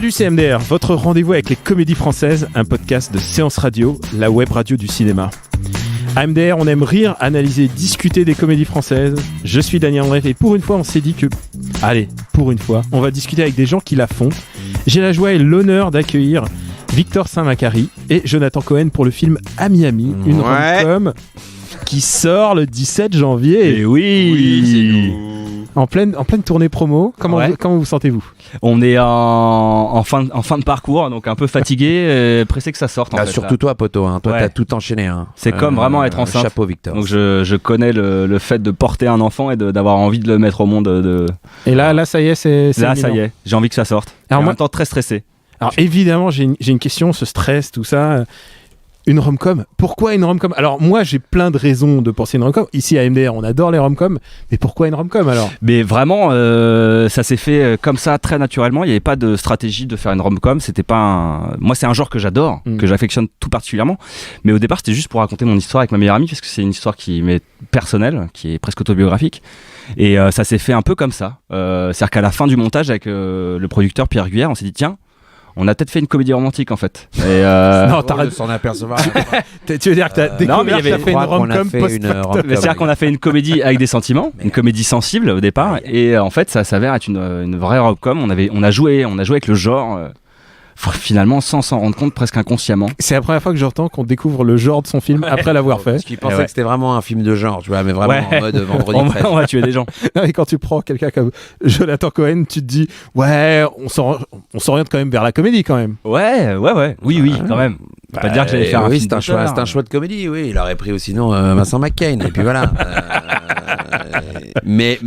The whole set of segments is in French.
Salut, c'est MDR, votre rendez-vous avec les comédies françaises, un podcast de Séance Radio, la web radio du cinéma. À MDR, on aime rire, analyser, discuter des comédies françaises. Je suis Daniel André et pour une fois, on s'est dit que... Allez, pour une fois, on va discuter avec des gens qui la font. J'ai la joie et l'honneur d'accueillir Victor Saint-Macary et Jonathan Cohen pour le film À Miami, une rom-com qui sort le 17 janvier. Et oui, c'est nous. En pleine tournée promo, comment vous sentez-vous ? On est en fin de parcours, donc un peu fatigué, pressé que ça sorte. Surtout toi, poto, hein. Toi, t'as tout enchaîné. Hein. C'est comme vraiment être enceinte. Chapeau, Victor. Donc je connais le fait de porter un enfant et d'avoir envie de le mettre au monde. Et là, ça y est, c'est là, ça y est, j'ai envie que ça sorte. En même temps, très stressé. Alors évidemment, j'ai une question, ce stress, tout ça. Une rom-com. Pourquoi une rom-com ? Alors moi, j'ai plein de raisons de penser une rom-com. Ici à MDR, on adore les rom-com. Mais pourquoi une rom-com alors ? Mais vraiment, ça s'est fait comme ça, très naturellement. Il n'y avait pas de stratégie de faire une rom-com. C'était pas Moi, c'est un genre que j'adore, que j'affectionne tout particulièrement. Mais au départ, c'était juste pour raconter mon histoire avec ma meilleure amie, parce que c'est une histoire qui m'est personnelle, qui est presque autobiographique. Et ça s'est fait un peu comme ça. C'est-à-dire qu'à la fin du montage, avec le producteur Pierre Guyère, on s'est dit tiens, on a peut-être fait une comédie romantique en fait. Et non, t'arrêtes de s'en apercevoir. Tu veux dire que t'as découvert que t'as fait une rom-com post-factum. C'est-à-dire qu'on a fait une comédie avec des sentiments, une comédie sensible au départ, et en fait ça s'avère être une vraie rom-com. On a joué avec le genre. Finalement sans s'en rendre compte, presque inconsciemment. C'est la première fois que j'entends qu'on découvre le genre de son film après l'avoir fait. Parce qu'il pensait que c'était vraiment un film de genre, tu vois, mais vraiment en mode vendredi presse. On va tuer des gens. Non, et quand tu prends quelqu'un comme Jonathan Cohen, tu te dis on s'oriente quand même vers la comédie quand même. Ouais. Oui, quand même. Faut pas dire que j'allais faire un film c'est un choix de comédie, oui. Il aurait pris aussi Vincent McCain, et puis voilà. Mais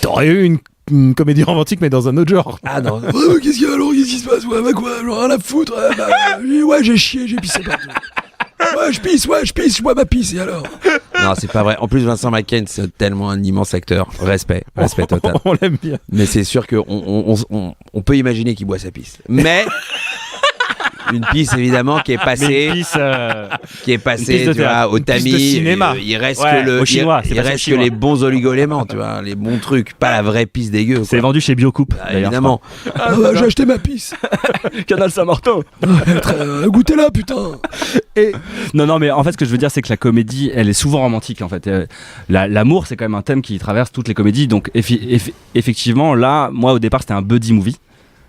t'aurais eu une comédie romantique mais dans un autre genre. Ah non. Qu'est-ce qu'il y a alors ? Qu'est-ce qui se passe ? Ouais, bah quoi ? Genre rien à foutre. Ouais, j'ai chié, j'ai pissé partout. Ouais, je pisse, je bois ma pisse, et alors ? Non, c'est pas vrai. En plus, Vincent McCain, c'est tellement un immense acteur. Respect total. On l'aime bien. Mais c'est sûr qu'on peut imaginer qu'il boit sa pisse. Mais... une pisse évidemment qui est passée tu vois, au tamis. Il reste que les bons oligo-éléments, tu vois, les bons trucs, pas la vraie pisse dégueu, quoi. C'est vendu chez Biocoupe, évidemment. J'ai acheté ma pisse. Canal Saint-Martin. Goûtez-la, putain. Non, mais en fait, ce que je veux dire, c'est que la comédie, elle est souvent romantique, en fait. L'amour, c'est quand même un thème qui traverse toutes les comédies. Donc, effectivement, là, moi, au départ, c'était un buddy movie.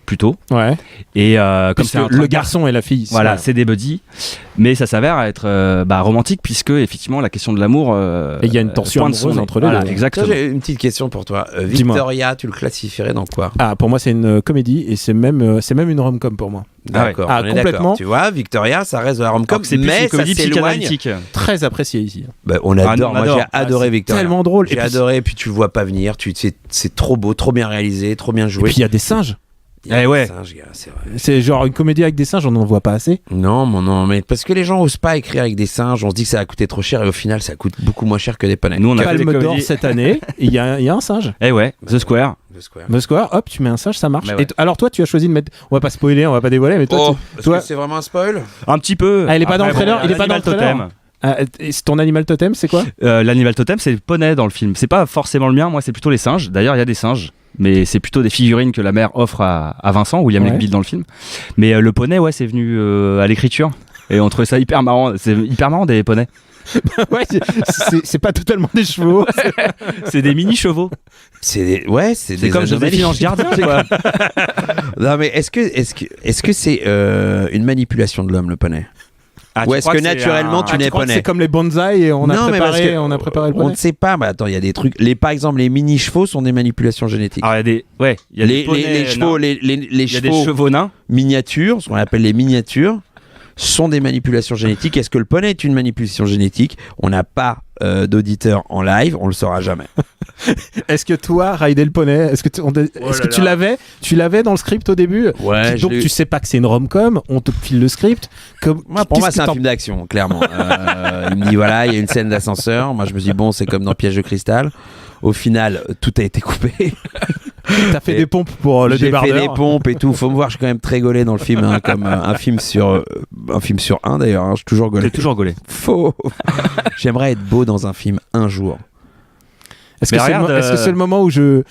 Plutôt. Ouais. Et comme c'est le garçon et la fille. Voilà, c'est des buddies. Mais ça s'avère être romantique, puisque effectivement la question de l'amour. Et il y a une tension amoureuse entre les deux. Exactement. J'ai une petite question pour toi. Victoria, tu le classifierais dans quoi ? Ah, pour moi c'est une comédie et c'est même une rom-com pour moi. D'accord. Ah, complètement. Tu vois, Victoria, ça reste de la rom-com, mais ça s'éloigne. Très apprécié ici. On adore. Moi j'ai adoré Victoria. Tellement drôle. J'ai adoré. Puis tu le vois pas venir. C'est trop beau, trop bien réalisé, trop bien joué. Et puis il y a des singes. Ouais. Singes, gars, c'est vrai. C'est genre une comédie avec des singes, on n'en voit pas assez. Non, mais parce que les gens osent pas écrire avec des singes, on se dit que ça va coûter trop cher et au final ça coûte beaucoup moins cher que des poneys. Nous on a fait Palme d'or cette année, il y a un singe. The Square. The Square, hop, tu mets un singe, ça marche. Et alors toi tu as choisi de mettre, on va pas spoiler, on va pas dévoiler, mais toi, que c'est vraiment un spoil ? Un petit peu. Ah, il est pas dans le trailer, il est pas dans le trailer. Ton animal totem, c'est quoi ? L'animal totem, c'est le poney dans le film. C'est pas forcément le mien, moi c'est plutôt les singes. D'ailleurs, il y a des singes, mais c'est plutôt des figurines que la mère offre à Vincent, William Legbill dans le film. Mais le poney, c'est venu à l'écriture. Et on trouvait ça hyper marrant. C'est hyper marrant des poneys. Ouais, c'est pas totalement des chevaux. C'est des mini-chevaux. C'est comme Joséphine Ange Gardien, quoi. Non, mais est-ce que c'est une manipulation de l'homme, le poney ? Ou est-ce que naturellement tu n'es poney ? C'est comme les bonsaïs et on a préparé le poney. On ne sait pas, mais attends, il y a des trucs. Par exemple, les mini-chevaux sont des manipulations génétiques. Alors, il y a des chevaux, les il y a des chevaux nains miniatures, ce qu'on appelle les miniatures, sont des manipulations génétiques. Est-ce que le poney est une manipulation génétique ? On n'a pas d'auditeurs en live, on le saura jamais. Est-ce que toi, Raidel le poney, est-ce que tu l'avais dans le script au début ? Ouais. Donc tu sais pas que c'est une rom-com, on te file le script. Pour moi, c'est un film d'action, clairement. Il me dit voilà, il y a une scène d'ascenseur. Moi, je me dis bon, c'est comme dans Piège de cristal. Au final, tout a été coupé. T'as fait des pompes pour le débardeur. J'ai fait des pompes et tout. Faut me voir, je suis quand même très gaulé dans le film, comme un film sur un d'ailleurs. Je suis toujours gaulé. T'es toujours gaulé. Faux. J'aimerais être beau dans un film un jour. Est-ce que c'est le moment où je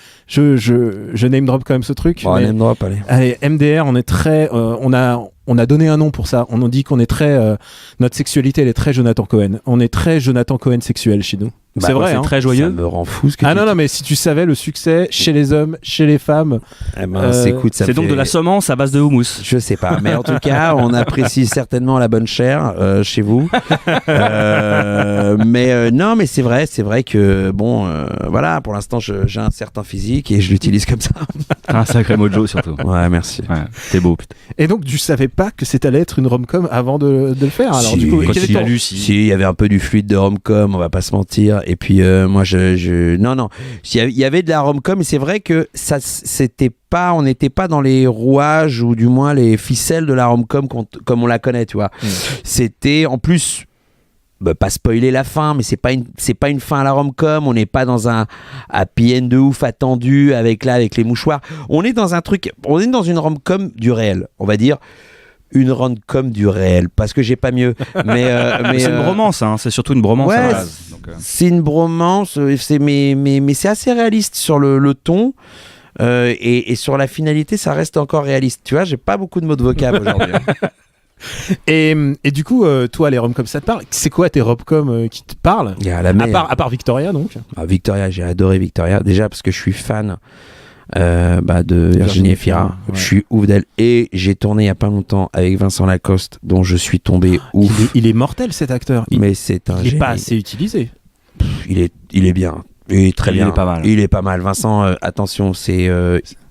name drop quand même ce truc? Bon, name drop, allez. Allez, MDR, on est très... on a donné un nom pour ça. On a dit qu'on est très... notre sexualité, elle est très Jonathan Cohen. On est très Jonathan Cohen sexuel chez nous. C'est vrai, c'est très joyeux. Ça me rend fou ce que non, mais si tu savais le succès chez les hommes, chez les femmes... c'est donc de la semence à base de houmous. Je sais pas, mais en tout cas, on apprécie certainement la bonne chair chez vous. Non, mais c'est vrai que, bon, voilà, pour l'instant, j'ai un certain physique et je l'utilise comme ça. Un sacré mojo, surtout. Ouais, merci. Ouais, t'es beau, putain. Et donc, tu savais pas que c'était allé être une rom-com avant de le faire? Alors, du coup, si, il y avait un peu du fluide de rom-com, on va pas se mentir. Et puis, moi, non. Il y avait de la rom-com, mais c'est vrai que ça, on n'était pas dans les rouages ou du moins les ficelles de la rom-com comme on la connaît, tu vois. C'était, en plus... pas spoiler la fin, mais c'est pas une fin à la rom-com. On n'est pas dans un happy end de ouf attendu avec les mouchoirs. On est dans une rom-com du réel, on va dire. Une rom-com du réel, parce que j'ai pas mieux. Mais c'est une bromance, hein. C'est surtout une bromance. Ouais, à la base. Donc, c'est une bromance, mais c'est assez réaliste sur le ton. Et sur la finalité, ça reste encore réaliste. Tu vois, j'ai pas beaucoup de mots de vocab aujourd'hui. Et du coup, toi, les rom-coms, ça te parle? C'est quoi tes rom-coms qui te parlent? À part Victoria, donc. Victoria, j'ai adoré Victoria. Déjà parce que je suis fan de Virginie Efira. Ouais. Je suis ouf d'elle. Et j'ai tourné il y a pas longtemps avec Vincent Lacoste, dont je suis tombé ouf. Il est mortel, cet acteur. Mais c'est un génie. Il est pas assez utilisé. Il est bien. Il est très bien. Il est pas mal. Vincent, attention,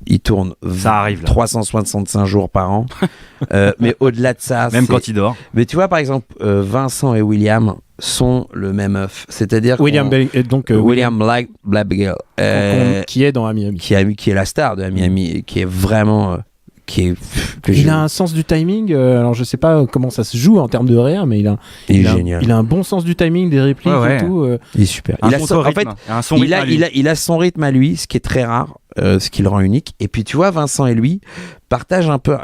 il tourne 365 jours par an. Mais au-delà de ça... Même quand il dort. Mais tu vois, par exemple, Vincent et William sont le même œuf. C'est-à-dire William Blackbeard, qui est dans Miami. Qui est la star de Miami, qui est vraiment... il a un sens du timing, alors je sais pas comment ça se joue en termes de réel, mais il est génial. Il a un bon sens du timing, des répliques et tout. Il est super. Il a son rythme à lui, ce qui est très rare, ce qui le rend unique. Et puis tu vois, Vincent et lui partagent un peu,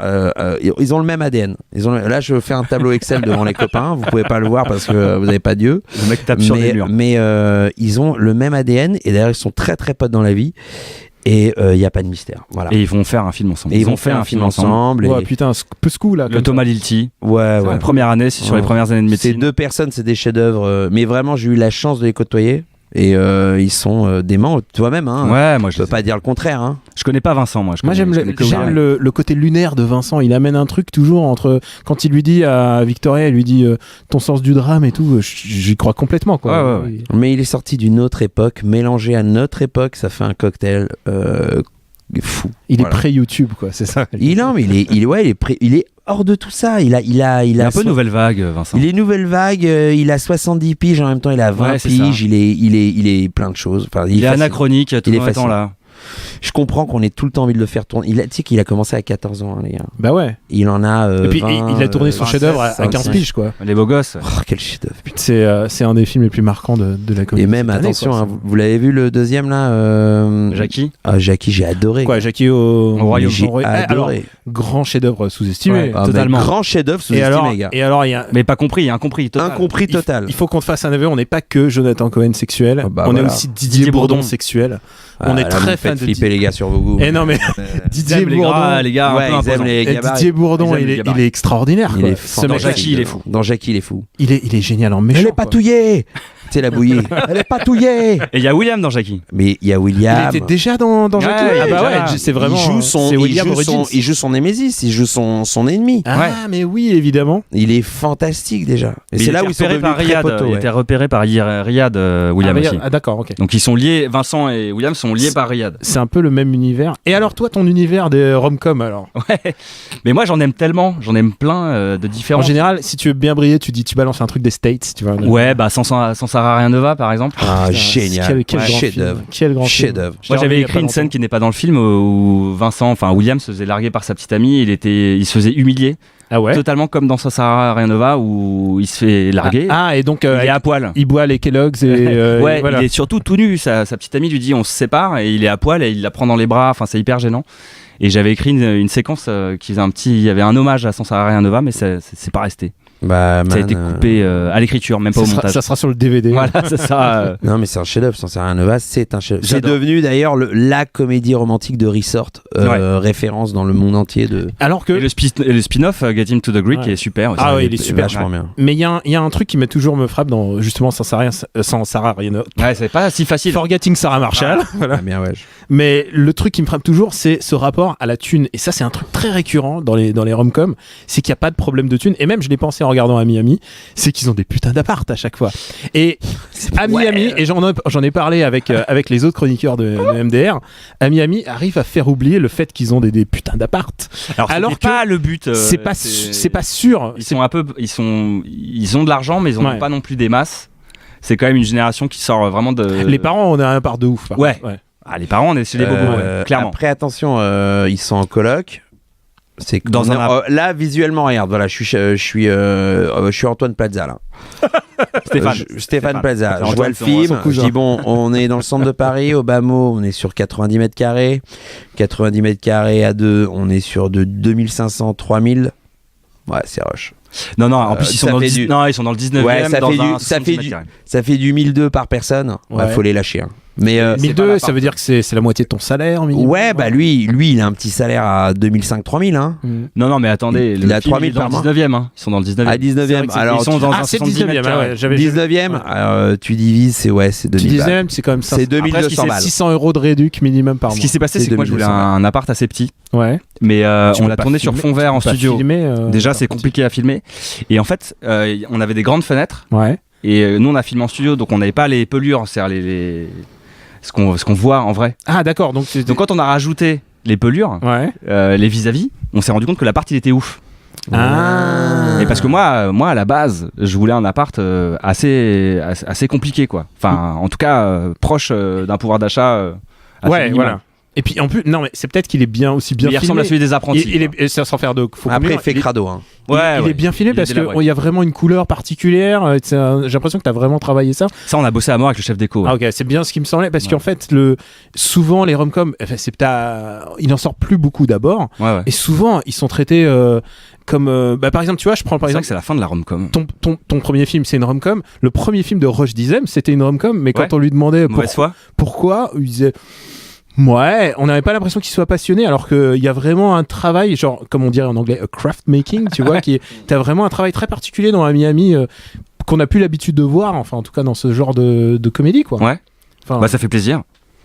ils ont le même ADN. Là, je fais un tableau Excel devant les copains, vous pouvez pas le voir parce que vous n'avez pas Dieu. Le mec tape sur les murs. Mais ils ont le même ADN et d'ailleurs ils sont très très potes dans la vie. Et il n'y a pas de mystère. Voilà. Et ils vont faire un film ensemble. Ils vont faire un film ensemble. Ouais, putain, peu ce coup là. Le Thomas Lilti. Ouais. La première année, c'est sur les premières années de médecine. Ces deux personnes, c'est des chefs-d'œuvre. Mais vraiment, j'ai eu la chance de les côtoyer. Et ils sont déments, toi-même. Hein. Ouais, moi je peux pas dire le contraire. Hein. Je connais pas Vincent, moi. J'aime le côté lunaire de Vincent. Il amène un truc toujours entre. Quand il lui dit à Victoria, il lui dit ton sens du drame et tout. J'y crois complètement, quoi. Ouais. Mais il est sorti d'une autre époque, mélangé à notre époque, ça fait un cocktail fou. Il est pré-YouTube, quoi. C'est ça. Il est hors de tout ça. Il a un peu nouvelle vague, Vincent. Il est nouvelle vague. Il a 70 piges en même temps. Il a 20 piges. Il est plein de choses. Enfin, il est anachronique. Tout le temps là. Je comprends qu'on ait tout le temps envie de le faire tourner. Tu sais qu'il a commencé à 14 ans, hein, les gars. Bah ouais. Il en a. Et puis il a tourné son chef-d'œuvre à 15 piges, quoi. Les beaux gosses. Oh, quel chef-d'œuvre. C'est un des films les plus marquants de la comédie. Et même, attention, année, vous l'avez vu le deuxième là Jackie. Jackie, j'ai adoré. Quoi, Jackie au Royaume. J'ai adoré. Alors, grand chef-d'œuvre sous-estimé. Ouais, totalement. Grand chef-d'œuvre sous-estimé, gars. Et alors, il y a. Mais pas compris, incompris total. Incompris total. Il faut qu'on te fasse un aveu. On n'est pas que Jonathan Cohen sexuel. On est aussi Didier Bourdon sexuel. On est très fan de flipper les gars sur vos goûts. Et non mais Didier Bourdon, les gars, Didier Bourdon, il est extraordinaire. Dans Jackie, il est fou. Dans Jackie, il est fou. Il est génial en méchant. Elle est patouillée. C'est la bouillie. Elle est patouillée. Et il y a William dans Jackie. Mais il y a William. Il était déjà dans Jackie. Ah bah ouais, c'est vraiment. Il joue son Némésis, il joue son ennemi. Ah mais oui, évidemment. Il est fantastique déjà. Et c'est là où ils sont devenus très potos. Il était repéré par Riyad, William aussi. Ah d'accord, ok. Donc ils sont liés. Vincent et William sont liés par Riyad. C'est un peu le même univers. Et alors toi, ton univers des rom-com alors? Ouais. Mais moi j'en aime tellement, j'en aime plein de différents. En général, si tu veux bien briller, tu balances un truc des States, tu vois. Ouais, bah sans Sarah rien ne va par exemple. Ah génial. Quel chef-d'œuvre. Quel grand chef-d'œuvre. Moi j'avais écrit une scène qui n'est pas dans le film où William se faisait larguer par sa petite amie, il se faisait humilier. Ah ouais. Totalement comme dans Sarah rien ne va où il se fait larguer. Et donc il est à poil. Il boit les Kellogg's et ouais, voilà. Il est surtout tout nu. Sa petite amie lui dit on se sépare et il est à poil et il la prend dans les bras. Enfin c'est hyper gênant. Et j'avais écrit une séquence qui faisait il y avait un hommage à Sarah rien ne va, mais c'est pas resté. Ça a été coupé à l'écriture, même pas au montage. Ça sera sur le DVD. Voilà, c'est ça. Non, mais c'est un chef-d'œuvre, sans rien Nova, c'est un chef-d'œuvre. C'est devenu d'ailleurs la comédie romantique de Resort, référence dans le monde entier. Alors que... Et le spin-off, Get Him to the Greek, est super aussi. Ah oui, il est super. Vachement bien. Mais il y a un truc qui m'a toujours me frappe dans, justement, sans Sarah rien. Ouais, c'est pas si facile. Forgetting Sarah Marshall. Voilà. Ah, bien, ouais. Mais le truc qui me frappe toujours, c'est ce rapport à la thune. Et ça, c'est un truc très récurrent dans les rom-coms, c'est qu'il n'y a pas de problème de thune. Et même, je l'ai pensé en regardant à Miami, c'est qu'ils ont des putains d'appart à chaque fois. Et à Miami, et j'en ai parlé avec les autres chroniqueurs de MDR, à Miami arrive à faire oublier le fait qu'ils ont des putains d'appart. Alors que pas le but. C'est pas sûr. Ils ont de l'argent, mais ils n'ont pas non plus des masses. C'est quand même une génération qui sort vraiment de. Les parents, on a un appart de ouf. Ouais. Ah, les parents, on est chez les bobos, clairement. Après, attention, ils sont en coloc. C'est que là, visuellement, regarde, voilà, je suis Antoine Plaza là. Stéphane Plaza. Je vois le film, je dis bon, on est dans le centre de Paris, au bas mot, on est sur 90 mètres carrés. 90 mètres carrés à 2, on est sur de 2500, 3000. Ouais, c'est rush. Non, en plus, ils sont dans le 19e. Ouais, ça fait du 1002 par personne. Ouais. Faut les lâcher. Hein. Mais 1002, ça veut dire que c'est la moitié de ton salaire minimum. Ouais, bah lui, il a un petit salaire à 2005-3000. Hein. Non, mais attendez, il a 3000 dans le 19e. Hein. Ils sont dans le 19e. À 19e. Alors, ils sont dans un c'est 19e. 19e, tu divises, c'est 2000 balles. 19e, c'est quand même ça. C'est 2200 balles. 600 € de réduc minimum par mois. Ce qui s'est passé, c'est que moi, je voulais un appart assez petit. Ouais. Mais on l'a tourné sur fond vert en studio. Déjà, c'est compliqué à filmer. Et en fait, on avait des grandes fenêtres. Ouais. Et nous, on a filmé en studio, donc on n'avait pas les pelures, c'est-à-dire ce qu'on voit en vrai. Ah, d'accord. Donc quand on a rajouté les pelures, les vis-à-vis, on s'est rendu compte que l'appart, il était ouf. Ah. Et parce que moi, à la base, je voulais un appart assez compliqué, quoi. Enfin, en tout cas, proche d'un pouvoir d'achat. Ouais, voilà. Et puis en plus, non, mais c'est peut-être qu'il est bien filmé. Il ressemble à celui des apprentis. Sans faire de. Après, il fait crado. Hein. Il est bien filmé parce qu'il y a vraiment une couleur particulière. J'ai l'impression que tu as vraiment travaillé ça. Ça, on a bossé à mort avec le chef déco. Ouais. Ah, ok, c'est bien ce qui me semblait parce qu'en fait, souvent les rom-coms, il n'en sort plus beaucoup d'abord. Ouais. Et souvent, ils sont traités comme. Par exemple, tu vois, je prends par exemple. C'est la fin de la rom-com. Ton premier film, c'est une rom-com. Le premier film de Roche Dizem, c'était une rom-com, mais quand on lui demandait pourquoi, il disait. Ouais, on n'avait pas l'impression qu'il soit passionné, alors qu'il y a vraiment un travail, genre, comme on dirait en anglais, a craft making, tu vois, t'as vraiment un travail très particulier dans la Miami qu'on n'a plus l'habitude de voir, enfin, en tout cas, dans ce genre de comédie, quoi. Ouais. Enfin, ça fait plaisir.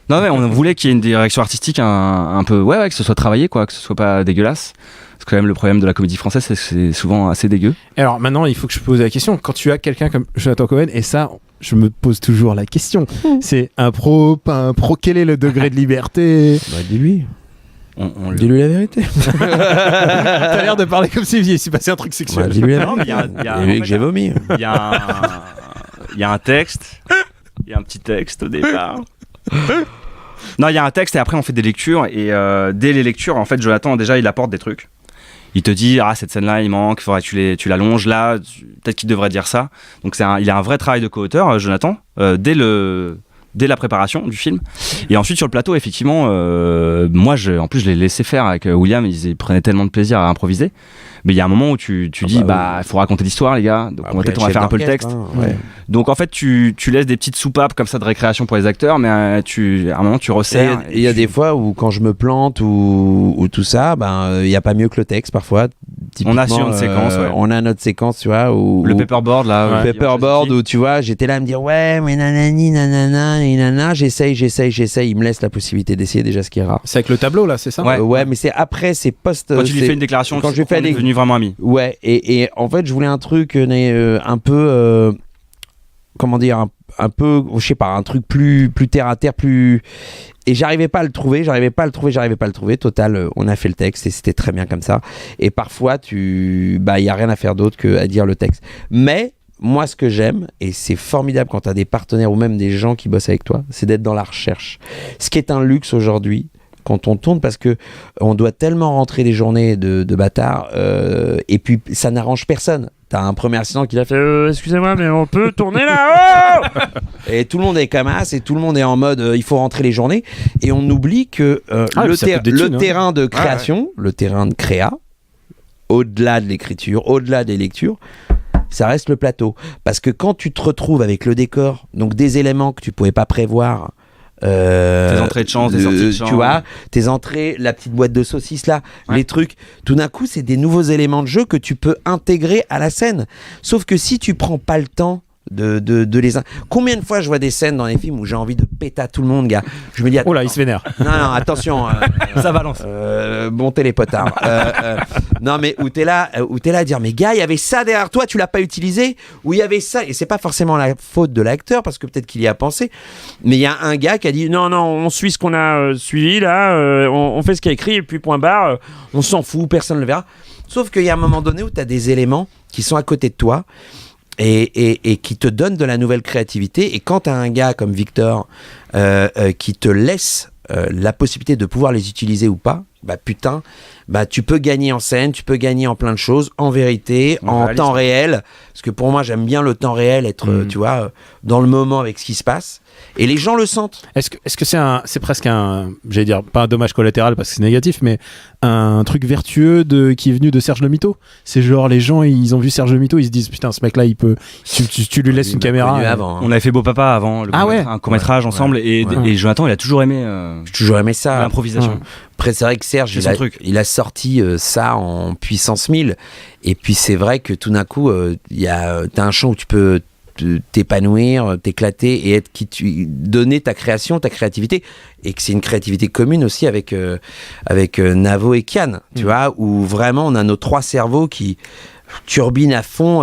Non, mais on voulait qu'il y ait une direction artistique un peu, que ce soit travaillé, quoi, que ce soit pas dégueulasse. Parce que quand même, le problème de la comédie française, c'est que c'est souvent assez dégueu. Alors maintenant, il faut que je pose la question. Quand tu as quelqu'un comme Jonathan Cohen, et ça, je me pose toujours la question. C'est un pro, pas un pro. Quel est le degré de liberté ? Dis-lui. Dis-lui la vérité. T'as l'air de parler comme s'il s'est passé un truc sexuel. Dis-lui la vérité. Que j'ai vomi. Il y a un texte. Il y a un petit texte au départ. Non, il y a un texte et après on fait des lectures. Et dès les lectures, en fait, Jonathan, déjà, il apporte des trucs. Il te dit, cette scène-là, il manque, il faudrait que tu l'allonges là, peut-être qu'il devrait dire ça. Donc il a un vrai travail de co-auteur, Jonathan, dès la préparation du film. Et ensuite, sur le plateau, effectivement, moi, en plus, je l'ai laissé faire avec William, ils prenaient tellement de plaisir à improviser. Mais il y a un moment où tu dis, il faut raconter l'histoire, les gars. Donc peut-être on va faire un peu le texte. Ouais. Donc en fait, tu laisses des petites soupapes comme ça de récréation pour les acteurs, mais à un moment, tu resserres. Il y a des fois où quand je me plante ou tout ça, il n'y a pas mieux que le texte parfois. On a sur une séquence, on a notre séquence, tu vois. Le paperboard, là. Le paperboard où, tu vois, j'étais là à me dire, ouais, mais nanani, nanana, j'essaye. Il me laisse la possibilité d'essayer déjà, ce qui est rare. C'est avec le tableau, là, c'est ça ? Ouais, mais c'est après, c'est post. Quand tu lui fais une déclaration, quand je fais devenu vraiment ami. Ouais, et en fait, je voulais un truc un peu. Comment dire, un peu, je sais pas, un truc plus terre à terre, plus. Et j'arrivais pas à le trouver. Total, on a fait le texte et c'était très bien comme ça. Et parfois, y a rien à faire d'autre qu'à dire le texte. Mais moi, ce que j'aime, et c'est formidable quand t'as des partenaires ou même des gens qui bossent avec toi, c'est d'être dans la recherche. Ce qui est un luxe aujourd'hui. Quand on tourne, parce que on doit tellement rentrer des journées de bâtards, et puis ça n'arrange personne. T'as un premier assistant qui a fait excusez-moi, mais on peut tourner là. Et tout le monde est camasse et tout le monde est en mode il faut rentrer les journées. Et on oublie que le terrain de création, le terrain de créa, au-delà de l'écriture, au-delà des lectures, ça reste le plateau. Parce que quand tu te retrouves avec le décor, donc des éléments que tu pouvais pas prévoir, tes entrées de chance, tes sorties de chance, tu vois, tes entrées, la petite boîte de saucisses là, les trucs, tout d'un coup c'est des nouveaux éléments de jeu que tu peux intégrer à la scène. Sauf que si tu prends pas le temps de les... Combien de fois je vois des scènes dans les films où j'ai envie de péter à tout le monde, gars. Je me dis... Oh là, il se vénère. Non, attention. Ça balance. Bon télépotards. Non, mais où t'es là à dire, mais gars, il y avait ça derrière toi, tu l'as pas utilisé, ou il y avait ça, et c'est pas forcément la faute de l'acteur, parce que peut-être qu'il y a pensé, mais il y a un gars qui a dit, non, on suit ce qu'on a suivi, là, on fait ce qu'il y a écrit, et puis point barre, on s'en fout, personne ne le verra. Sauf qu'il y a un moment donné où t'as des éléments qui sont à côté de toi, et qui te donne de la nouvelle créativité. Et quand tu as un gars comme Victor qui te laisse la possibilité de pouvoir les utiliser ou pas, tu peux gagner en scène, tu peux gagner en plein de choses, en vérité, en temps réel. Parce que pour moi, j'aime bien le temps réel, être tu vois, dans le moment avec ce qui se passe. Et les gens le sentent. Est-ce que c'est presque un, j'allais dire, pas un dommage collatéral parce que c'est négatif, mais un truc vertueux qui est venu de Serge Le Mito? C'est genre, les gens, ils ont vu Serge Le Mito, ils se disent, putain, ce mec-là, il peut, tu lui laisses une caméra. Avant, On avait fait Beau Papa avant, un court-métrage ensemble, et Jonathan, il a toujours aimé, ça. L'improvisation. Après, c'est vrai que Serge, il a sorti ça en puissance 1000. Et puis, c'est vrai que tout d'un coup, t'as un champ où tu peux t'épanouir, t'éclater et donner ta création, ta créativité, et que c'est une créativité commune aussi avec Navo et Kian, tu vois, où vraiment on a nos trois cerveaux qui turbinent à fond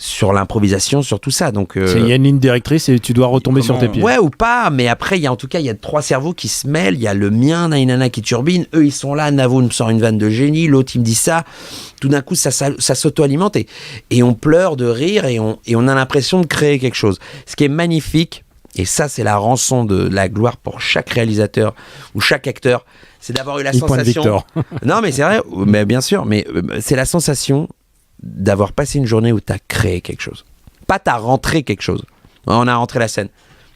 sur l'improvisation, sur tout ça. Donc il y a une ligne directrice et tu dois retomber sur tes pieds. Ouais, ou pas, mais après il y a trois cerveaux qui se mêlent, il y a le mien, Nainana qui turbine, eux ils sont là, Navo me sort une vanne de génie, l'autre il me dit ça, tout d'un coup ça s'auto-alimente et on pleure de rire et on a l'impression de créer quelque chose. Ce qui est magnifique, et ça c'est la rançon de la gloire pour chaque réalisateur ou chaque acteur, c'est d'avoir eu la sensation... Non mais c'est vrai, mais bien sûr, mais c'est la sensation d'avoir passé une journée où t'as créé quelque chose. Pas t'as rentré quelque chose. On a rentré la scène.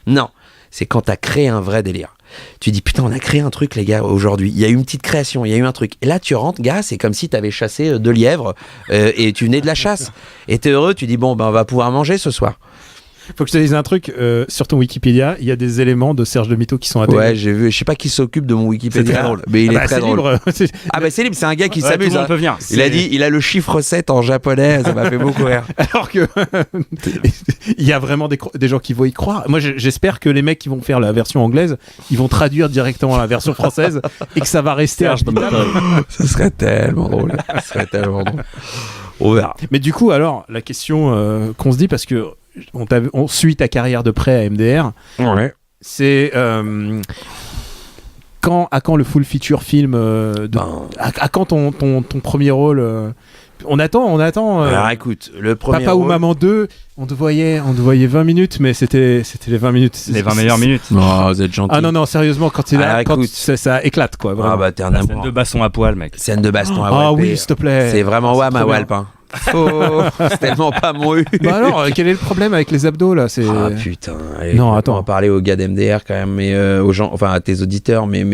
Non, c'est quand t'as créé un vrai délire. Tu dis, putain, on a créé un truc, les gars, aujourd'hui. Il y a eu une petite création, il y a eu un truc. Et là, tu rentres, gars, c'est comme si t'avais chassé 2 lièvres et tu venais de la chasse. Et t'es heureux, tu dis, bon, on va pouvoir manger ce soir. Faut que je te dise un truc, sur ton Wikipédia, il y a des éléments de Serge Le Mito qui sont intégrés. Ouais, j'ai vu, je sais pas qui s'occupe de mon Wikipédia. C'est très drôle. Mais il est très drôle. Libre. C'est libre, c'est un gars qui s'amuse. Tout le monde peut venir. Il a le chiffre 7 en japonais, ça m'a fait beaucoup rire. Alors que il y a vraiment des gens qui vont y croire. Moi, j'espère que les mecs qui vont faire la version anglaise, ils vont traduire directement la version française et que ça va rester Ce serait tellement drôle. On verra. Mais du coup, alors, la question qu'on se dit, parce que on suit ta carrière de près à MDR. Ouais. C'est à quand le full feature film à quand ton premier rôle on attend. Alors écoute, le premier Papa rôle... ou Maman 2, on te voyait 20 minutes, mais c'était les 20 minutes. Les 20 meilleures minutes. Oh, vous êtes gentil. Ah non, sérieusement, quand ça écôte quoi. Vraiment. Ah bah t'es un amour. Scène de baston à poil, mec. Scène de baston à Walp. Ah oui, s'il te plaît. C'est vraiment ma Walp. Hein. C'est tellement pas mon U. Bah alors, quel est le problème avec les abdos là? Ah putain. Allez, non, attends. On va parler aux gars d'MDR quand même, mais aux gens, enfin à tes auditeurs, mais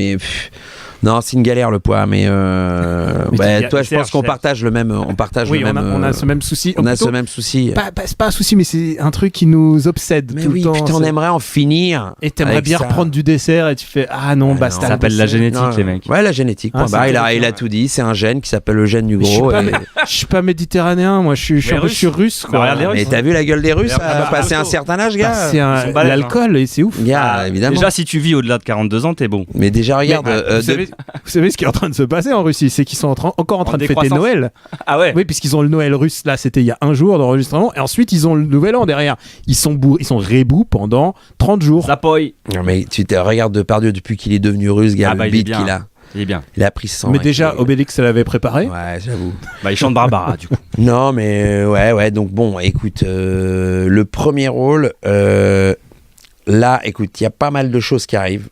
non, c'est une galère le poids, mais toi, je pense qu'on partage le même. On a ce même souci. On a ce même souci. C'est pas un souci, mais c'est un truc qui nous obsède tout le temps. Putain, on aimerait en finir. Et t'aimerais bien reprendre du dessert et tu fais basta. Ça s'appelle la génétique, les mecs. Ouais, la génétique. Il a tout dit. C'est un gène qui s'appelle le gène du gros. Je suis pas méditerranéen, moi. Je suis russe. Mais t'as vu la gueule des Russes passer un certain âge, gars? C'est l'alcool et c'est ouf. Évidemment. Déjà, si tu vis au-delà de 42 ans, t'es bon. Mais déjà, regarde. Vous savez ce qui est en train de se passer en Russie, c'est qu'ils sont encore en train de fêter Noël. Ah ouais. Oui, puisqu'ils ont le Noël russe. Là, c'était il y a un jour d'enregistrement, et ensuite ils ont le Nouvel An derrière. Ils sont rebous pendant 30 jours. Zapoy. Non mais tu te regardes Depardieu depuis qu'il est devenu russe, gars, le beat qu'il a. Il est bien. Il a pris 100. Mais déjà, Obélix l'avait préparé. Ouais, j'avoue. Il chante Barbara, du coup. Non, mais ouais. Donc bon, écoute, le premier rôle, là, écoute, il y a pas mal de choses qui arrivent.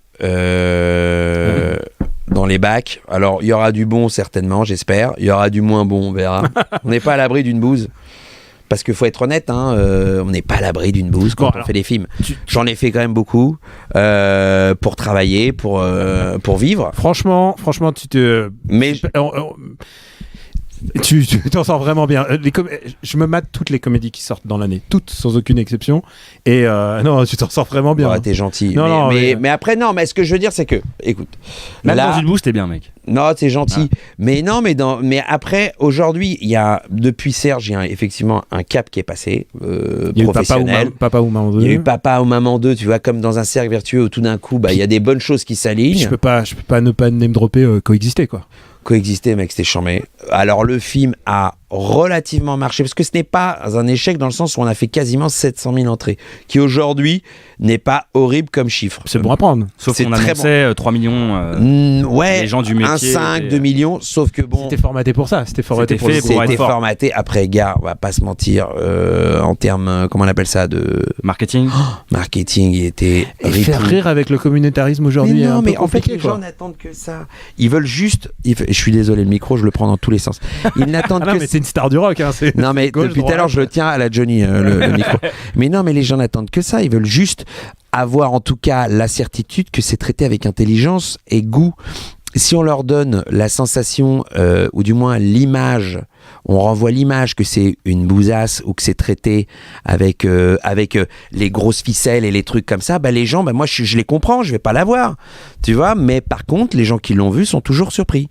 Dans les bacs. Alors, il y aura du bon, certainement, j'espère. Il y aura du moins bon, on verra. On n'est pas à l'abri d'une bouse. Parce qu'il faut être honnête, on n'est pas à l'abri d'une bouse quand on fait des films. J'en ai fait quand même beaucoup pour travailler, pour vivre. Franchement, tu te... Mais Tu t'en sors vraiment bien. Je me mate toutes les comédies qui sortent dans l'année, toutes sans aucune exception. Et non, tu t'en sors vraiment bien. Ouais, t'es gentil. Non, mais après, non, mais ce que je veux dire, c'est que, écoute. Même dans une bouche, t'es bien, mec. Non, t'es gentil. Mais non, mais après, aujourd'hui, depuis Serge, il y a effectivement un cap qui est passé, professionnel. Papa ou Maman 2. Il y a eu Papa ou Maman 2, tu vois, comme dans un cercle vertueux où tout d'un coup, il y a des bonnes choses qui s'alignent. Je peux pas ne pas name dropper Coexister, quoi. Coexister, mec, c'était charmé. Alors, le film a relativement marché, parce que ce n'est pas un échec dans le sens où on a fait quasiment 700 000 entrées, qui aujourd'hui n'est pas horrible comme chiffre. C'est bon à prendre. Sauf qu'on annonçait 3 millions, ouais, les gens du métier. 1,5, 2 millions, sauf que bon... C'était formaté pour ça, c'était formaté formaté, après, gars, on va pas se mentir, en termes, comment on appelle ça, de... Marketing. Marketing, il était... faire rire avec le communautarisme aujourd'hui. Mais non, mais en fait, les gens n'attendent que ça. Ils veulent juste... Je suis désolé, le micro, je le prends dans tous les sens. Ils n'attendent que... mais c'est une star du rock. Hein, non, mais depuis tout à l'heure, je le tiens à la Johnny, le micro. Mais non, mais les gens n'attendent que ça. Ils veulent juste avoir, en tout cas, la certitude que c'est traité avec intelligence et goût. Si on leur donne la sensation, ou du moins l'image, on renvoie l'image que c'est une bousasse ou que c'est traité avec les grosses ficelles et les trucs comme ça, les gens, moi je les comprends, je vais pas l'avoir, tu vois, mais par contre les gens qui l'ont vu sont toujours surpris.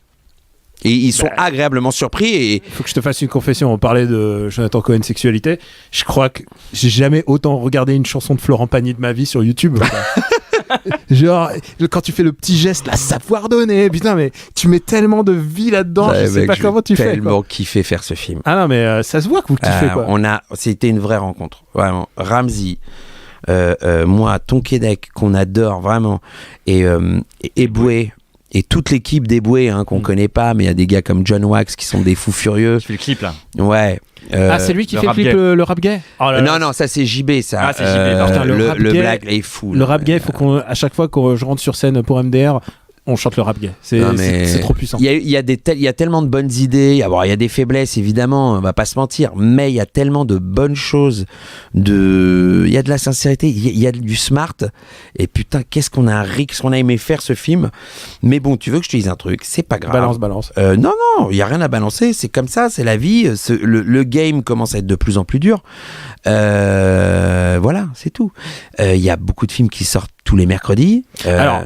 Et ils sont agréablement surpris. Et faut que je te fasse une confession. On parlait de Jonathan Cohen sexualité. Je crois que j'ai jamais autant regardé une chanson de Florent Pagny de ma vie sur YouTube. Genre, quand tu fais le petit geste, là, savoir donner, putain, mais tu mets tellement de vie là-dedans, je sais pas comment tu fais. J'ai tellement kiffé faire ce film. Ah non, mais ça se voit que vous kiffez, quoi. C'était une vraie rencontre, vraiment. Ramsey, moi, Tonquédec, qu'on adore vraiment, et Eboué. Et toute l'équipe des Bouées qu'on connaît pas, mais il y a des gars comme John Wax qui sont des fous furieux. Tu fais le clip là. Ouais. C'est lui qui fait le clip le rap gay. Non, ça c'est JB, ça. Ah, c'est JB. Le blague est fou. Le rap gay, il faut qu'à chaque fois que je rentre sur scène pour MDR, on chante le rap gay. C'est trop puissant. Il y a tellement de bonnes idées. Il y a des faiblesses, évidemment, on va pas se mentir. Mais il y a tellement de bonnes choses. Il y a de la sincérité, il y a du smart. Et putain, qu'est-ce qu'on a ri, qu'est-ce qu'on a aimé faire ce film. Mais bon, tu veux que je te dise un truc, c'est pas grave. Balance. Non, il y a rien à balancer. C'est comme ça, c'est la vie. Le game commence à être de plus en plus dur. Voilà, c'est tout. Il y a beaucoup de films qui sortent tous les mercredis. Alors...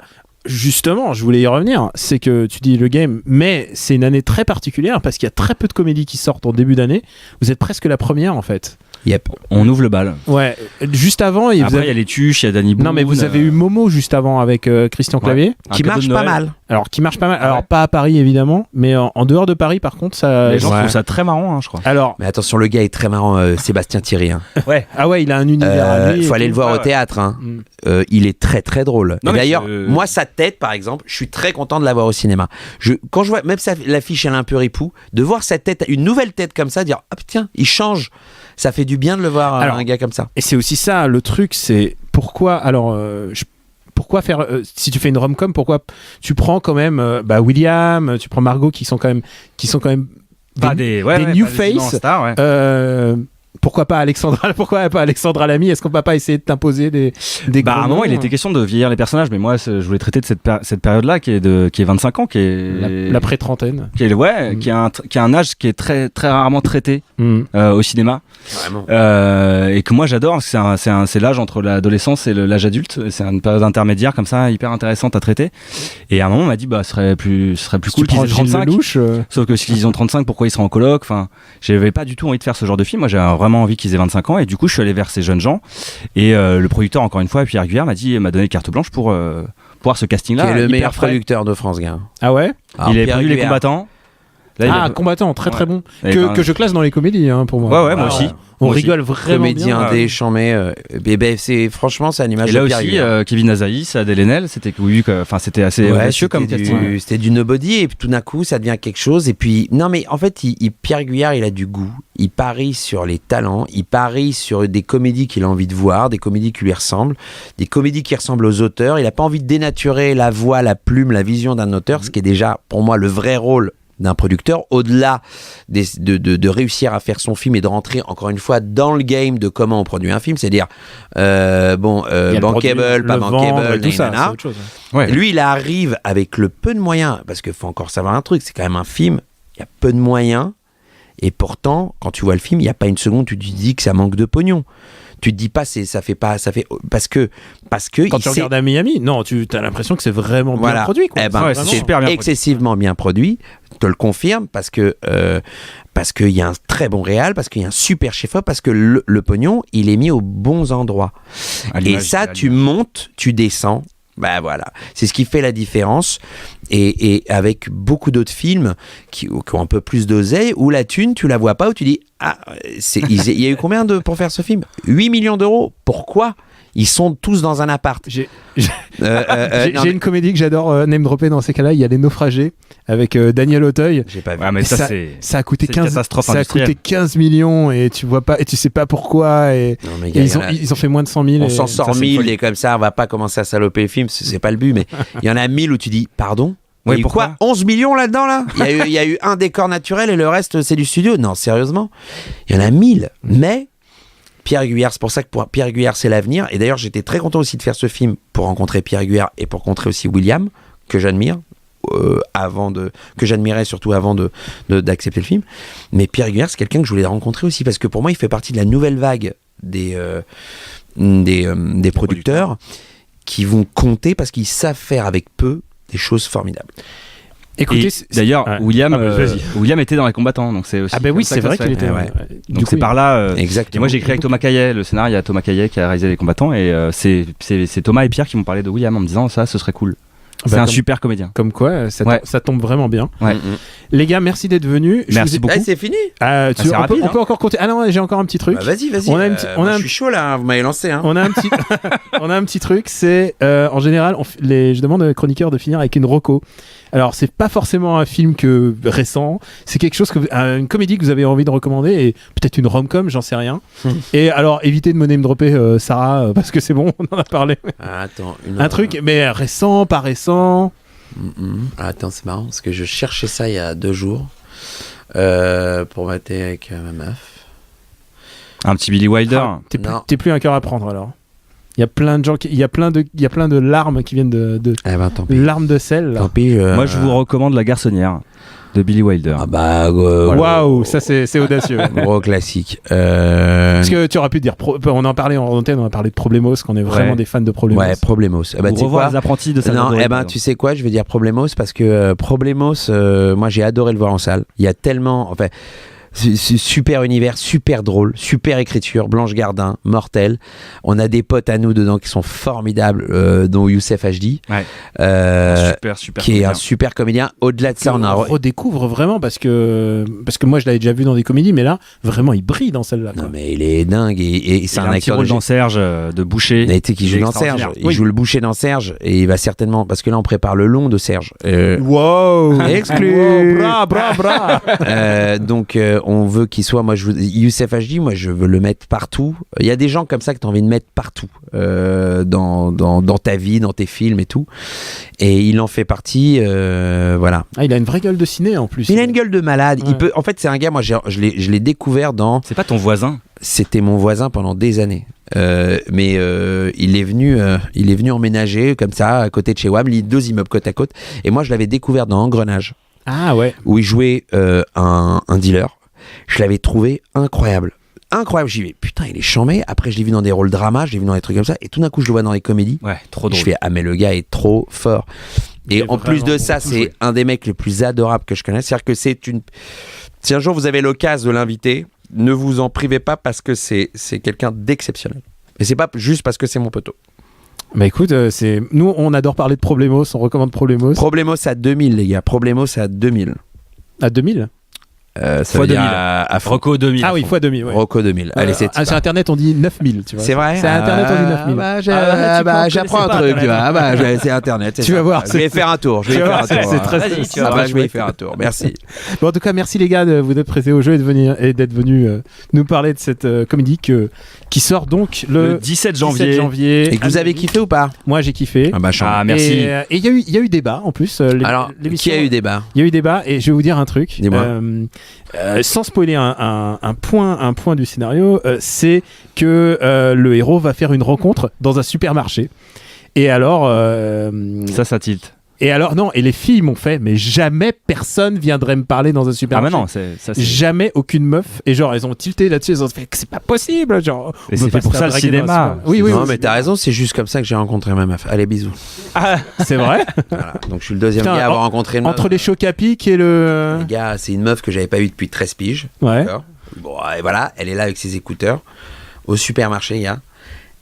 Justement, je voulais y revenir, c'est que tu dis le game, mais c'est une année très particulière parce qu'il y a très peu de comédies qui sortent en début d'année. Vous êtes presque la première en fait. Yep. On ouvre le bal. Ouais. Juste avant, il y a les Tuches, il y a Danny Boone. Non, mais vous avez eu Momo juste avant avec Christian Clavier, qui marche pas mal. Alors, pas à Paris évidemment, mais en dehors de Paris, par contre, ça. Les gens trouvent ça très marrant, je crois. Alors. Mais attention, le gars est très marrant, Sébastien Thierry. Ouais. Ah ouais, il a un univers à lui. Faut aller le voir au théâtre. Il est très très drôle. Non, et d'ailleurs, moi, sa tête, par exemple, je suis très content de la voir au cinéma. Quand je vois même l'affiche, elle est un peu ripou, de voir sa tête, une nouvelle tête comme ça, dire ah tiens, il change. Ça fait du bien de le voir, un gars comme ça. Et c'est aussi ça, le truc, c'est pourquoi, pourquoi faire, si tu fais une rom-com, pourquoi tu prends quand même William, tu prends Margot qui sont quand même des new face. Pourquoi pas Alexandra Lamy? Est-ce qu'on va pas essayer de t'imposer des à un moment, il était question de vieillir les personnages, mais moi, je voulais traiter de cette période-là qui est 25 ans, qui est la pré-trentaine, qui est un âge qui est très très rarement traité au cinéma. Vraiment. Et que moi j'adore, c'est l'âge entre l'adolescence et l'âge adulte. C'est une période intermédiaire comme ça, hyper intéressante à traiter. Et à un moment, on m'a dit ce serait plus cool qu'ils aient 35. Sauf que s'ils ont 35, pourquoi ils seraient en coloc? Enfin, j'avais pas du tout envie de faire ce genre de film. Moi, j'avais vraiment envie qu'ils aient 25 ans, et du coup je suis allé vers ces jeunes gens, et le producteur, encore une fois, Pierre Guyard, m'a donné carte blanche pour voir ce casting là, qui est le meilleur producteur de France, gars. Ah ouais. Il a produit Les Combattants. Là, Combattant, très très bon, que je classe dans les comédies, pour moi. Ouais, moi aussi. On rigole vraiment comédien bien. Comédien chambé. Franchement, c'est l'image de Pierre Guyard. Et là aussi, Kevin Azaïs, Adèle Haenel, c'était assez audacieux comme casting. C'était du nobody, et puis tout d'un coup, ça devient quelque chose. Et puis, non, mais en fait, Pierre Guyard, il a du goût. Il parie sur les talents, il parie sur des comédies qu'il a envie de voir, des comédies qui lui ressemblent, des comédies qui ressemblent aux auteurs. Il n'a pas envie de dénaturer la voix, la plume, la vision d'un auteur, ce qui est déjà, pour moi, le vrai rôle d'un producteur, au-delà de réussir à faire son film et de rentrer encore une fois dans le game de comment on produit un film, c'est-à-dire bankable, pas bankable, tout ça, c'est autre chose. Ouais. Lui, il arrive avec le peu de moyens, parce qu'il faut encore savoir un truc, c'est quand même un film, il y a peu de moyens, Et pourtant, quand tu vois le film, il n'y a pas une seconde, tu te dis que ça manque de pognon. Tu te dis pas, parce que quand tu regardes à Miami, non, tu as l'impression que c'est vraiment bien produit, quoi. C'est super bien excessivement bien produit. Je te le confirme parce qu'il y a un très bon réal, parce qu'il y a un super chef-op, parce que le pognon, il est mis aux bons endroits. Et ça, tu montes, tu descends. Voilà, c'est ce qui fait la différence. Et avec beaucoup d'autres films qui ont un peu plus d'oseille, où la thune, tu la vois pas, où tu dis il y a eu combien pour faire ce film ? 8 millions d'euros. Pourquoi ? Ils sont tous dans un appart. J'ai une comédie que j'adore name dropper dans ces cas-là. Il y a Les Naufragés avec Daniel Auteuil. J'ai pas vu. Ouais, mais ça a coûté 15 millions et tu vois pas et tu sais pas pourquoi. Ils ont fait moins de 100 000. On s'en sort 1000 et comme ça, on va pas commencer à saloper le film. C'est pas le but, mais il y en a 1000 où tu dis pardon. Oui, pourquoi 11 millions là-dedans là. Il y a eu un décor naturel et le reste c'est du studio. Non, sérieusement, il y en a 1000. Mais Pierre Guyard, c'est pour ça que Pierre Guyard c'est l'avenir. Et d'ailleurs j'étais très content aussi de faire ce film pour rencontrer Pierre Guyard et pour rencontrer aussi William, que j'admire, que j'admirais surtout avant d'accepter le film. Mais Pierre Guyard c'est quelqu'un que je voulais rencontrer aussi parce que pour moi il fait partie de la nouvelle vague des producteurs qui vont compter parce qu'ils savent faire avec peu des choses formidables. Écoutez, d'ailleurs, William était dans Les Combattants, donc c'est aussi. Oui, c'est vrai qu'il était. Donc c'est par là. Exactement. Et moi j'ai écrit avec Thomas Caillet le scénario. Il y a Thomas Caillet qui a réalisé Les Combattants et c'est Thomas et Pierre qui m'ont parlé de William en me disant ça, ce serait cool. C'est un super comédien. Comme quoi, ça tombe vraiment bien. Ouais. Les gars, merci d'être venus. Merci beaucoup. C'est fini. On peut encore compter. Ah non, j'ai encore un petit truc. Vas-y. Je suis chaud là. Vous m'avez lancé. On a un petit truc. C'est en général, je demande aux chroniqueurs de finir avec une reco. Alors, c'est pas forcément un film récent. C'est quelque chose une comédie que vous avez envie de recommander et peut-être une rom-com, j'en sais rien. Et alors, évitez de me name dropper Sarah parce que c'est bon, on en a parlé. Attends, un truc, mais récent, pas récent. Attends, c'est marrant parce que je cherchais ça il y a 2 jours pour mater avec ma meuf. Un petit Billy Wilder. T'es plus un cœur à prendre alors. Il y a plein de gens, il y a plein de larmes qui viennent de larmes de sel. Là. Tant pis, moi, je vous recommande La Garçonnière de Billy Wilder. Waouh, ça c'est audacieux. Gros classique. Parce que tu aurais pu dire, on en parlait en antenne, on a parlé de Problemos, qu'on est vraiment des fans de Problemos. Ouais, Problemos. Ou revoir Les Apprentis de Salvador. Non, tu sais quoi, je vais dire Problemos parce que Problemos, moi j'ai adoré le voir en salle. Il y a tellement, super univers, super drôle, super écriture, Blanche Gardin, mortel. On a des potes à nous dedans qui sont formidables, dont Youssef Hd, super qui est un super comédien. Au-delà de ça, on redécouvre vraiment parce que moi je l'avais déjà vu dans des comédies, mais là vraiment il brille dans celle-là. Non mais il est dingue et c'est un acteur dans Serge de Boucher. Qui joue dans Serge. Il joue le Boucher dans Serge et il va certainement parce que là on prépare le long de Serge. Wow, exclu. Bra. Donc on veut qu'il soit, Youssef Hd, moi je veux le mettre partout. Il y a des gens comme ça que tu as envie de mettre partout dans ta vie, dans tes films et tout. Et il en fait partie, voilà. Il a une vraie gueule de ciné en plus. Il a une gueule de malade. Ouais. En fait, c'est un gars, moi je l'ai découvert dans. C'est pas ton voisin ? C'était mon voisin pendant des années. Mais il est venu emménager comme ça à côté de chez WAM, 2 immeubles côte à côte. Et moi je l'avais découvert dans Engrenage. Ah ouais. Où il jouait un dealer. Je l'avais trouvé incroyable. J'ai dit, putain, il est chambé. Après, je l'ai vu dans des rôles drama, je l'ai vu dans des trucs comme ça. Et tout d'un coup, je le vois dans les comédies. Ouais, trop drôle. Je fais, mais le gars est trop fort. Et en plus de ça, c'est un des mecs les plus adorables que je connaisse. C'est-à-dire que si un jour vous avez l'occasion de l'inviter, ne vous en privez pas parce que c'est quelqu'un d'exceptionnel. Et c'est pas juste parce que c'est mon poteau. Bah écoute, nous, on adore parler de Problemos. On recommande Problemos. Problemos à 2000, les gars. Problemos à 2000. À 2000 ça veut 2000. Rocco 2000. Ah oui, fois 2000. Ouais. Rocco 2000. Allez, c'est sur Internet, on dit 9000. Tu vois. C'est vrai. C'est Internet, on dit 9000. J'apprends un truc. C'est Internet. Tu vas voir. Je vais faire un tour. C'est très je vais y faire un tour. Merci. Bon, en tout cas, merci les gars de vous être prêtés au jeu et d'être venus nous parler de cette comédie qui sort donc le 17 janvier. Et que vous avez kiffé ou pas ? Moi, j'ai kiffé. Merci. Et il y a eu débat en plus. Alors, qui a eu débat ? Il y a eu débat et je vais vous dire un truc. Dis-moi. Sans spoiler un point du scénario, c'est que le héros va faire une rencontre dans un supermarché. Et alors... ça tilte. Et alors, non, et les filles m'ont fait, mais jamais personne viendrait me parler dans un supermarché. Ah, mais non, c'est... Jamais aucune meuf. Et genre, elles ont tilté là-dessus, elles ont fait que c'est pas possible. Genre, et c'est fait pour ça le cinéma. Oui, non, mais t'as raison, c'est juste comme ça que j'ai rencontré ma meuf. Allez, bisous. Ah, c'est vrai. Voilà. Donc, je suis le deuxième gars à avoir rencontré une meuf. Entre les chocs à pic et le. Les gars, c'est une meuf que j'avais pas vue depuis 13 piges. Ouais. D'accord. Bon, et voilà, elle est là avec ses écouteurs au supermarché, gars.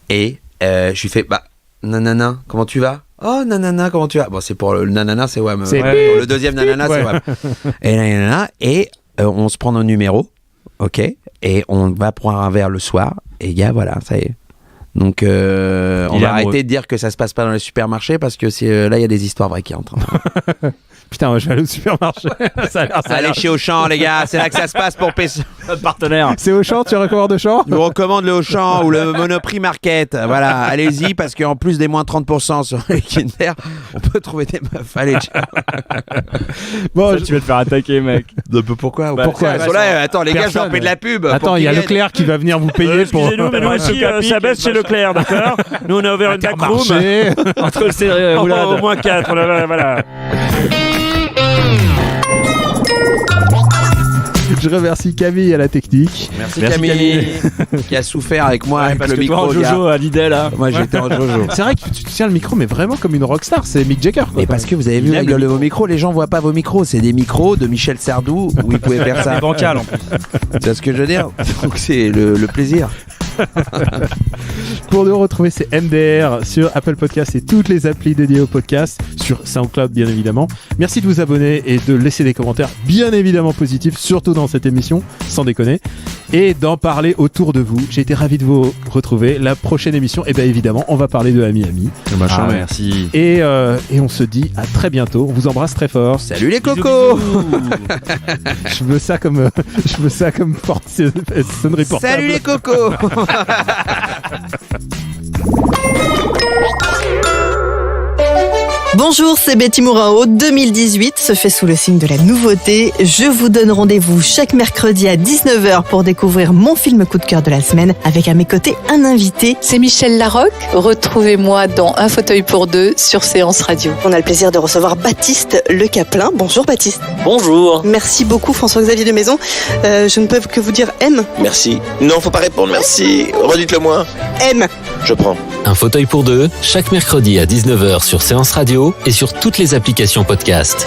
Et je lui fais, nanana, comment tu vas? Oh, nanana, comment tu vas? Bon, c'est pour le nanana, c'est Wam. Pour le deuxième nanana, c'est Wam. Et nanana, et on se prend nos numéros, ok? Et on va prendre un verre le soir. Et gars, voilà, ça y est. Donc, on va arrêter de dire que ça se passe pas dans les supermarchés parce que là, il y a des histoires vraies qui entrent. Putain, moi je vais aller au supermarché. Allez chez Auchan, les gars, c'est là que ça se passe pour notre partenaire. C'est Auchan, tu recommandes Auchan? Je vous recommande le Auchan ou le Monoprix Market. Voilà, allez-y parce qu'en plus des moins 30% sur les Kinder, on peut trouver des meufs. Allez, ciao. Bon, tu vas te faire attaquer, mec. Pourquoi? Attends, les gars, je leur paye de la pub. Attends, il y a Leclerc qui va venir vous payer pour. Excusez-nous, mais nous aussi, ça baisse chez Leclerc, d'accord? Nous, on a ouvert une backroom. Entre le au moins 4, voilà. Je remercie Camille à la technique. Merci Camille. Qui a souffert avec moi avec le micro. Toi en Jojo à Lidl là. Moi j'étais en Jojo. C'est vrai que tu tiens le micro mais vraiment comme une rockstar, c'est Mick Jagger. Mais parce que vous avez vu la gueule de vos micros, les gens voient pas vos micros, c'est des micros de Michel Sardou où ils pouvaient faire ça. C'est bancal en plus. C'est ce que je veux dire. Donc c'est le plaisir. Pour nous retrouver, c'est MDR sur Apple Podcasts et toutes les applis dédiées au podcast, sur SoundCloud bien évidemment. Merci de vous abonner et de laisser des commentaires bien évidemment positifs, surtout dans cette émission, sans déconner, et d'en parler autour de vous. J'ai été ravi de vous retrouver. La prochaine émission, et bien évidemment, on va parler de Ami Ami. Merci. Et on se dit à très bientôt. On vous embrasse très fort. Salut les cocos. Je veux ça comme sonnerie portable. Salut les cocos. Bonjour, c'est Betty Mourao. 2018 se fait sous le signe de la nouveauté. Je vous donne rendez-vous chaque mercredi à 19h pour découvrir mon film coup de cœur de la semaine avec à mes côtés un invité. C'est Michel Larocque. Retrouvez-moi dans Un fauteuil pour deux sur Séance Radio. On a le plaisir de recevoir Baptiste Le Caplin. Bonjour Baptiste. Bonjour. Merci beaucoup François-Xavier de Maison. Je ne peux que vous dire M. Merci. Non, faut pas répondre, merci. Redites-le moi. M. Je prends. Un fauteuil pour deux, chaque mercredi à 19h sur Séance Radio et sur toutes les applications podcast.